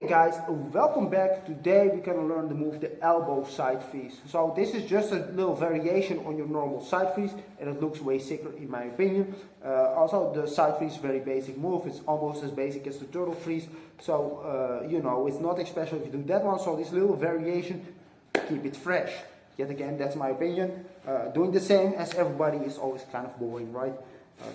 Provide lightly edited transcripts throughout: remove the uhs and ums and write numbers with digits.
Guys, welcome back. Today we're going to learn the move the elbow side freeze. So this is just a little variation on your normal side freeze, and it looks way sicker in my opinion. Also the side freeze is a very basic move. It's almost as basic as the turtle freeze. So you know, it's nothing special if you do that one. So this little variation, keep it fresh. Yet again, that's my opinion. Doing the same as everybody is always kind of boring, right?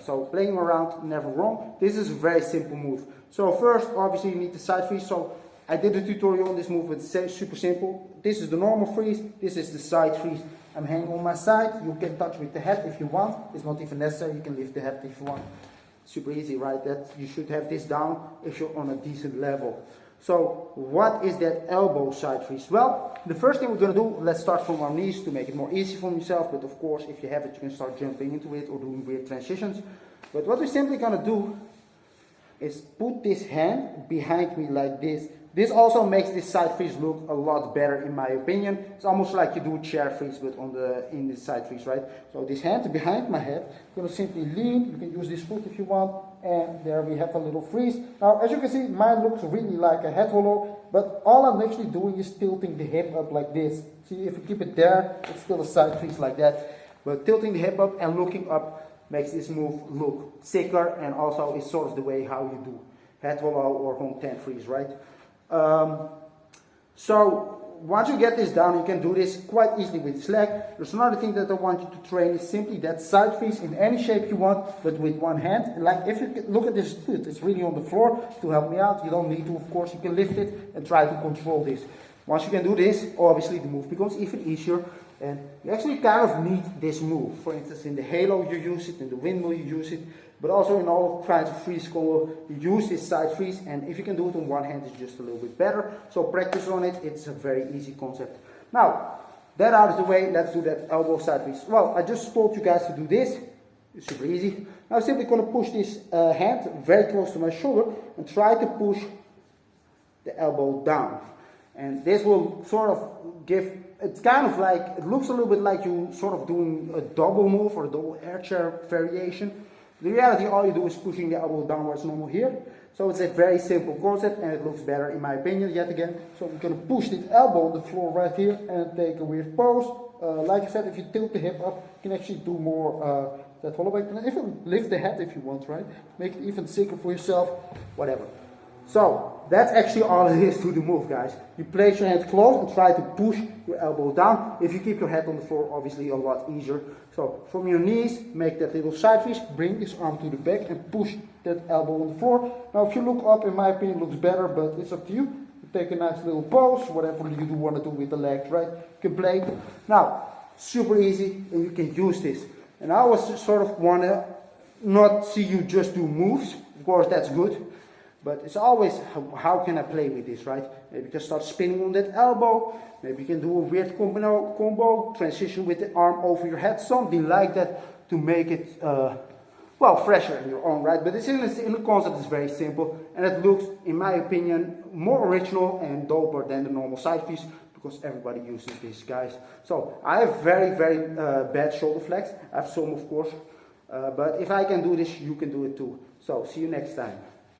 So playing around, never wrong. This is a very simple move. So first, obviously, you need the side freeze. So I did a tutorial on this move, but it's super simple. This is the normal freeze. This is the side freeze. I'm hanging on my side. You can touch with the head if you want. It's not even necessary. You can lift the head if you want. Super easy, right? That you should have this down if you're on a decent level. So what is that elbow side freeze? Well, the first thing we're going to do, let's start from our knees to make it more easy for yourself. But of course, if you have it, you can start jumping into it or doing weird transitions. But what we're simply going to do is put this hand behind me like this. This also makes this side freeze look a lot better in my opinion. It's almost like you do a chair freeze but in the side freeze, right? So this hand behind my head, I'm going to simply lean. You can use this foot if you want. And there we have a little freeze. Now as you can see, mine looks really like a head hollow, but all I'm actually doing is tilting the hip up like this. See, if you keep it there, it's still a side freeze like that. But tilting the hip up and looking up makes this move look sicker, and also is sort of the way how you do head hollow or Hong 10 freeze, right? So once you get this down, you can do this quite easily with this leg. There's another thing that I want you to train is simply that side freeze in any shape you want, but with one hand. Like if you look at this foot, it's really on the floor. To help me out, you don't need to, of course, you can lift it and try to control this. Once you can do this, obviously the move becomes even easier, and you actually kind of need this move. For instance, in the halo you use it, in the windmill you use it, but also in all kinds of freeze combo you use this side freeze, and if you can do it on one hand it's just a little bit better. So practice on it, it's a very easy concept. Now, that out of the way, let's do that elbow side freeze. Well, I just told you guys to do this. It's super easy. Now I'm simply going to push this hand very close to my shoulder and try to push the elbow down. And this will sort of give, it's kind of like, it looks a little bit like you sort of doing a double move or a double air chair variation. The reality, all you do is pushing the elbow downwards normal here. So it's a very simple concept and it looks better in my opinion yet again. So I'm going to push this elbow on the floor right here and take a weird pose. Like I said, if you tilt the hip up, you can actually do more that hollow back. And even lift the head if you want, right? Make it even sicker for yourself, whatever. So that's actually all it is to the move, guys. You place your hands close and try to push your elbow down. If you keep your head on the floor, obviously a lot easier. So from your knees, make that little side freeze, bring this arm to the back and push that elbow on the floor. Now if you look up, in my opinion, it looks better, but it's up to you. You take a nice little pose, whatever you do want to do with the legs, right? You can play. Now, super easy, and you can use this. And I always sort of want to not see you just do moves. Of course, that's good. But it's always, how can I play with this, right? Maybe you can start spinning on that elbow. Maybe you can do a weird combo, transition with the arm over your head, something like that to make it, well, fresher in your own right. But it's in the concept is very simple, and it looks, in my opinion, more original and doper than the normal side freeze, because everybody uses this, guys. So I have very, very bad shoulder flex. I have some, of course. But if I can do this, you can do it too. So see you next time.